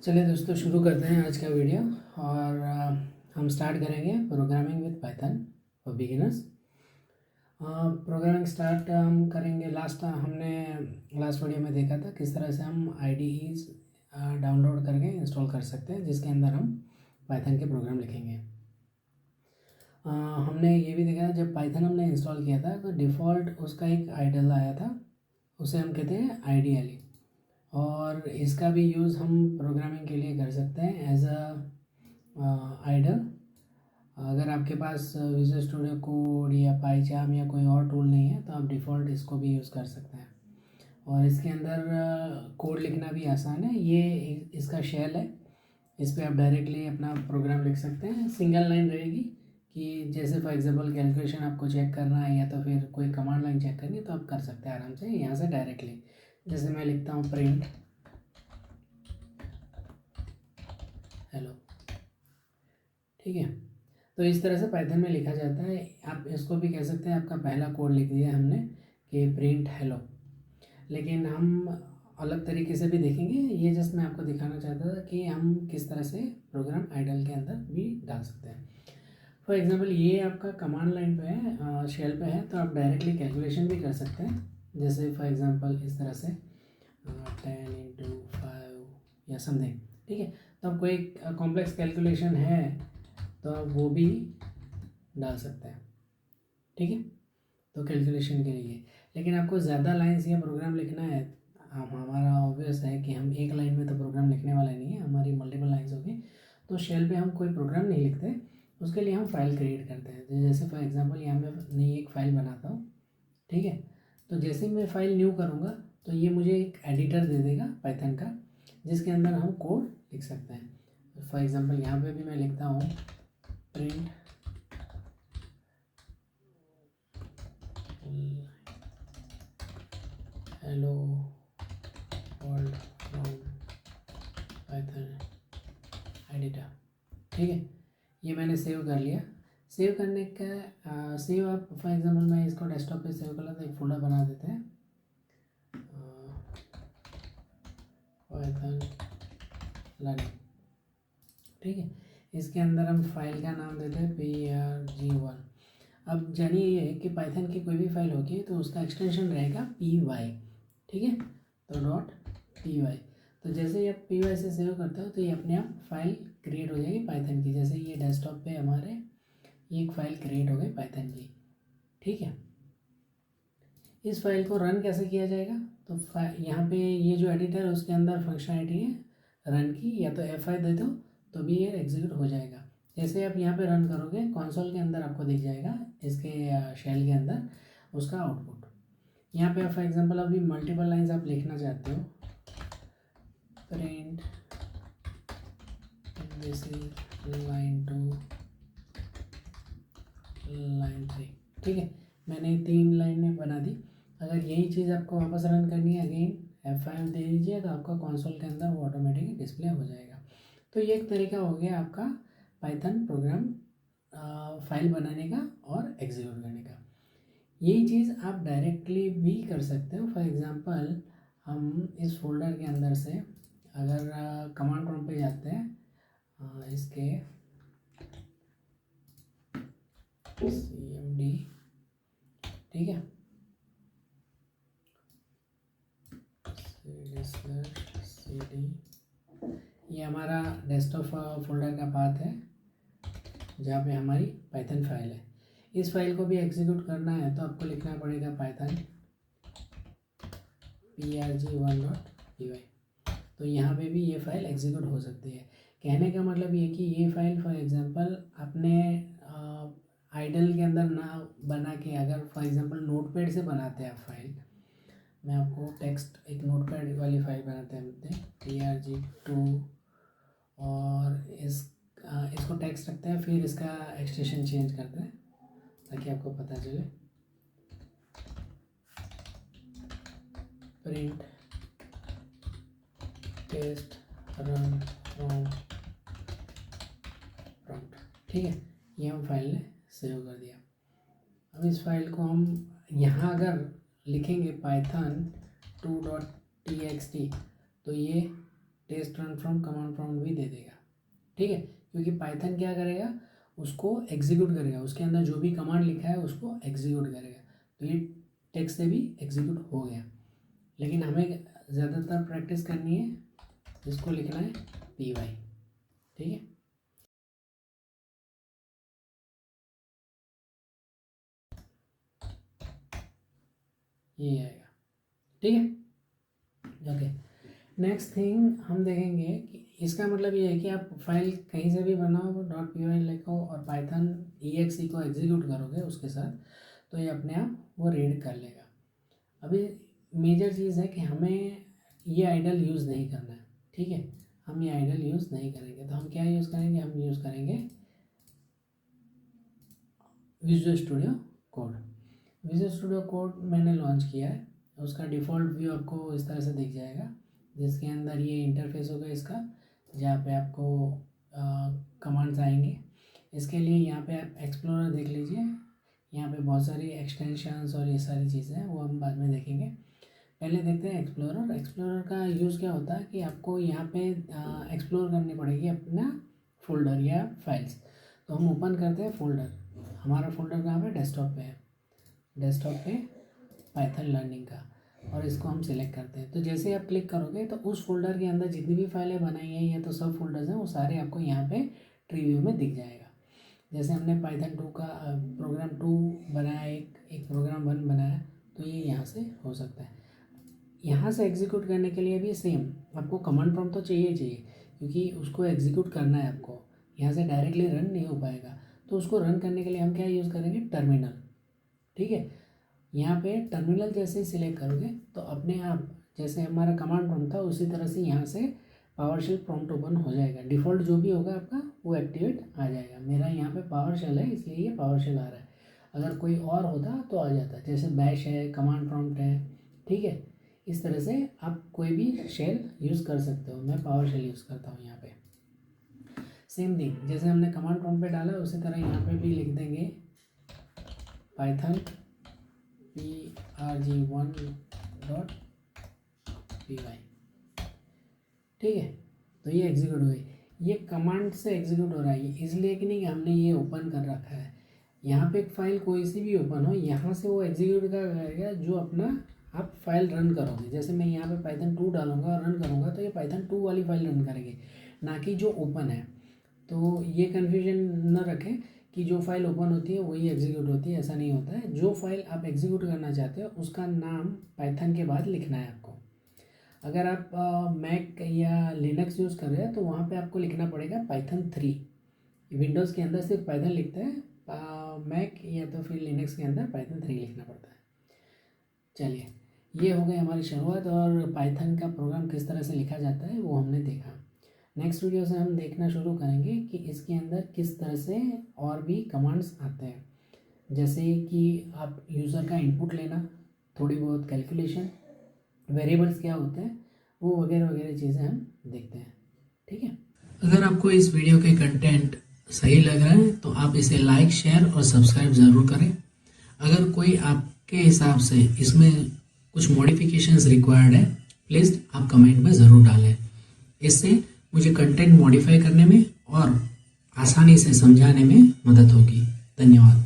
चलिए दोस्तों, शुरू करते हैं आज का वीडियो। और हम स्टार्ट करेंगे programming with Python for beginners. Programming start हम करेंगे। हमने लास्ट वीडियो में देखा था किस तरह से हम आईडीईज डाउनलोड करके इंस्टॉल कर सकते हैं, जिसके अंदर हम पाइथन के प्रोग्राम लिखेंगे। हमने ये भी देखा था, जब पाइथन हमने इंस्टॉल किया था तो डिफ़ॉल्ट उसका एक आइडल आया था, उसे हम कहते हैं आइडियली। और इसका भी यूज़ हम प्रोग्रामिंग के लिए कर सकते हैं एज अ आइडल। अगर आपके पास विजुअल स्टूडियो कोड या पाइचार्म या कोई और टूल नहीं है तो आप डिफ़ॉल्ट इसको भी यूज़ कर सकते हैं। और इसके अंदर कोड लिखना भी आसान है। ये इसका शेल है, इस पर आप डायरेक्टली अपना प्रोग्राम लिख सकते हैं। सिंगल लाइन रहेगी कि जैसे फॉर एग्जांपल कैलकुलेशन आपको चेक करना है या तो फिर कोई कमांड लाइन चेक करनी है तो आप कर सकते हैं आराम से यहाँ से डायरेक्टली। जैसे मैं लिखता हूँ प्रिंट हेलो, ठीक है। तो इस तरह से पाइथन में लिखा जाता है। आप इसको भी कह सकते हैं आपका पहला कोड लिख दिया हमने कि प्रिंट हेलो। लेकिन हम अलग तरीके से भी देखेंगे। ये जस्ट मैं आपको दिखाना चाहता था कि हम किस तरह से प्रोग्राम आइडल के अंदर भी डाल सकते हैं। फॉर एग्जांपल ये आपका कमांड लाइन पे है, शेल पे है, तो आप डायरेक्टली कैलकुलेशन भी कर सकते हैं। जैसे फॉर एग्जांपल इस तरह से 10 × 5 या समथिंग, ठीक है। तो आप कोई कॉम्प्लेक्स कैलकुलेशन है तो आप वो भी डाल सकते हैं, ठीक है। तो कैलकुलेशन के लिए, लेकिन आपको ज़्यादा लाइन्स या प्रोग्राम लिखना है, हमारा ऑब्वियस है कि हम एक लाइन में तो प्रोग्राम लिखने वाला नहीं है, हमारी मल्टीपल लाइन्स होगी। तो शेल पे हम कोई प्रोग्राम नहीं लिखते, उसके लिए हम फाइल क्रिएट करते हैं। जैसे फॉर एग्जांपल यहाँ मैं नई एक फ़ाइल बनाता हूँ, ठीक है। तो जैसे ही मैं फ़ाइल न्यू करूँगा तो ये मुझे एक एडिटर दे देगा पाइथन का, जिसके अंदर हम कोड लिख सकते हैं। फॉर एग्जांपल यहाँ पे भी मैं लिखता हूँ print hello world from Python editor, ठीक है। ये मैंने सेव कर लिया। सेव करने का सेव आप फॉर एग्जांपल मैं इसको डेस्कटॉप पे सेव कर लेता हूँ, एक फोल्डर बना देते हैं पाइथन लर्निंग, ठीक है। इसके अंदर हम फाइल का नाम देते हैं PRG1। अब जानिए ये कि पाइथन की कोई भी फाइल होती है तो उसका एक्सटेंशन रहेगा PY, ठीक है। तो .py, तो जैसे ही आप PY से सेव करते हो तो ये अपने आप फाइल क्रिएट हो जाएगी पाइथन की। जैसे ये डेस्कटॉप पे हमारे एक फ़ाइल क्रिएट हो गई पाइथन की, ठीक है। इस फाइल को रन कैसे किया जाएगा? तो यहाँ पे ये जो एडिटर है उसके अंदर फंक्शनलिटी है रन की, या तो F5 दे दो तो भी ये एग्जीक्यूट हो जाएगा। जैसे आप यहाँ पे रन करोगे कंसोल के अंदर आपको दिख जाएगा इसके शेल के अंदर उसका आउटपुट। यहाँ पे फॉर एग्जांपल अभी मल्टीपल लाइंस आप लिखना चाहते हो, print this is line 2 line 3, ठीक है। मैंने 3 लाइनें बना दी। अगर यही चीज़ आपको वापस रन करनी है, अगेन F5 दे दीजिए तो आपका कंसोल के अंदर वो ऑटोमेटिकली डिस्प्ले हो जाएगा। तो ये एक तरीका हो गया आपका पाइथन प्रोग्राम फाइल बनाने का और एग्जीक्यूट करने का। यही चीज़ आप डायरेक्टली भी कर सकते हो। फॉर एग्जांपल हम इस फोल्डर के अंदर से अगर कमांड प्रॉम्प्ट पे जाते हैं, इसके CMD, ठीक है, CD, ये हमारा डेस्कटॉप फोल्डर का पाथ है जहाँ पे हमारी पाइथन फाइल है। इस फाइल को भी एग्जीक्यूट करना है तो आपको लिखना पड़ेगा पाइथन PRG1.py। तो यहाँ पे भी ये फाइल एग्जीक्यूट हो सकती है। कहने का मतलब ये कि ये फाइल फॉर एग्जांपल अपने आइडल के अंदर ना बना के, अगर फॉर एग्जांपल नोटपैड से बनाते हैं आप फाइल, मैं आपको टेक्स्ट एक नोटपैड वाली फाइल बनाते हैं PRG2, और इसको टेक्स्ट रखते हैं, फिर इसका एक्सटेंशन चेंज करते हैं ताकि आपको पता चले। Print test run from prompt, ठीक है। ये हम फाइल ने सेव कर दिया। अब इस फाइल को हम यहाँ अगर लिखेंगे python2.txt तो ये test run from command prompt भी दे देगा, ठीक है, क्योंकि पाइथन क्या करेगा, उसको एग्जीक्यूट करेगा, उसके अंदर जो भी कमांड लिखा है उसको एग्जीक्यूट करेगा। तो ये टेक्स्ट से भी एग्जीक्यूट हो गया, लेकिन हमें ज़्यादातर प्रैक्टिस करनी है, इसको लिखना है py, ठीक है। ये आएगा, ठीक है, ओके। नेक्स्ट थिंग हम देखेंगे कि इसका मतलब ये है कि आप फाइल कहीं से भी बनाओ, .py लिखो और पाइथन exe को एग्जीक्यूट करोगे उसके साथ, तो ये अपने आप वो रीड कर लेगा। अभी मेजर चीज़ है कि हमें ये आइडल यूज़ नहीं करना है, ठीक है, हम ये आइडल यूज़ नहीं करेंगे। तो हम क्या यूज़ करेंगे, हम यूज़ करेंगे visual studio code. Visual studio code मैंने लॉन्च किया है, उसका डिफ़ॉल्ट व्यू आपको इस तरह से दिख जाएगा, जिसके अंदर ये इंटरफेस होगा इसका, जहाँ पे आपको कमांड्स आएंगे। इसके लिए यहाँ पे आप एक्सप्लोरर देख लीजिए, यहाँ पे बहुत सारी एक्सटेंशंस और ये सारी चीज़ें हैं, वो हम बाद में देखेंगे। पहले देखते हैं एक्सप्लोरर। एक्सप्लोरर का यूज़ क्या होता है कि आपको यहाँ पे एक्सप्लोर करनी पड़ेगी अपना फोल्डर या फाइल्स। तो हम ओपन करते हैं फोल्डर, हमारा फोल्डर कहाँ पे, डेस्कटॉप पे है, डेस्कटॉप पे पाइथन लर्निंग का, और इसको हम सिलेक्ट करते हैं। तो जैसे ही आप क्लिक करोगे तो उस फोल्डर के अंदर जितनी भी फाइलें बनाई हैं या तो सब फोल्डर्स हैं, वो सारे आपको यहाँ पे ट्री व्यू में दिख जाएगा। जैसे हमने पाइथन 2 का प्रोग्राम 2 बनाया, एक प्रोग्राम 1 बनाया, तो ये यहाँ से हो सकता है। यहाँ से एग्जीक्यूट करने के लिए भी सेम, आपको कमांड प्रॉम्प्ट तो चाहिए, क्योंकि उसको एग्जीक्यूट करना है आपको, यहाँ से डायरेक्टली रन नहीं हो पाएगा। तो उसको रन करने के लिए हम क्या यूज़ करेंगे, टर्मिनल, ठीक है। यहाँ पे टर्मिनल जैसे ही सिलेक्ट करोगे तो अपने आप जैसे हमारा कमांड प्रॉम्प्ट था उसी तरह से यहाँ से पावरशेल प्रॉम्प्ट ओपन हो जाएगा। डिफ़ॉल्ट जो भी होगा आपका वो एक्टिवेट आ जाएगा। मेरा यहाँ पे पावरशेल है इसलिए ये पावरशेल आ रहा है, अगर कोई और होता तो आ जाता, जैसे बैश है, कमांड प्रॉम्प्ट है, ठीक है। इस तरह से आप कोई भी शेल यूज़ कर सकते हो, मैं पावरशेल यूज़ करता हूँ यहाँ पे। सेम थिंग, जैसे हमने कमांड प्रॉम्प्ट पे डाला उसी तरह यहाँ पे भी लिख देंगे पाइथन prg1.py, ठीक है। तो ये एग्जीक्यूट हो गई, ये कमांड से एग्जीक्यूट हो रहा है, इसलिए कि नहीं कि हमने ये ओपन कर रखा है। यहाँ पे एक फाइल कोई सी भी ओपन हो, यहाँ से वो एग्जीक्यूट करेगा जो अपना आप फाइल रन करोगे। जैसे मैं यहाँ पे पाइथन 2 डालूंगा और रन करूँगा तो ये पाइथन 2 वाली फाइल रन करेगी, ना कि जो ओपन है। तो ये कन्फ्यूजन न रखें कि जो फाइल ओपन होती है वही एग्जीक्यूट होती है, ऐसा नहीं होता है। जो फाइल आप एग्जीक्यूट करना चाहते हो उसका नाम पाइथन के बाद लिखना है आपको। अगर आप मैक या लिनक्स यूज़ कर रहे हैं तो वहाँ पे आपको लिखना पड़ेगा पाइथन 3। विंडोज़ के अंदर सिर्फ पाइथन लिखते हैं, मैक या तो फिर लिनक्स के अंदर पाइथन 3 लिखना पड़ता है। चलिए, ये हो गई हमारी शुरुआत, और पाइथन का प्रोग्राम किस तरह से लिखा जाता है वो हमने देखा। नेक्स्ट वीडियो से हम देखना शुरू करेंगे कि इसके अंदर किस तरह से और भी कमांड्स आते हैं, जैसे कि आप यूज़र का इनपुट लेना, थोड़ी बहुत कैलकुलेशन, वेरिएबल्स क्या होते हैं, वो वगैरह वगैरह चीज़ें हम देखते हैं, ठीक है। अगर आपको इस वीडियो के कंटेंट सही लग रहा है तो आप इसे लाइक, शेयर और सब्सक्राइब ज़रूर करें। अगर कोई आपके हिसाब से इसमें कुछ मॉडिफिकेशंस रिक्वायर्ड है, प्लीज़ आप कमेंट में ज़रूर डालें। इससे मुझे कंटेंट मॉडिफाई करने में और आसानी से समझाने में मदद होगी। धन्यवाद।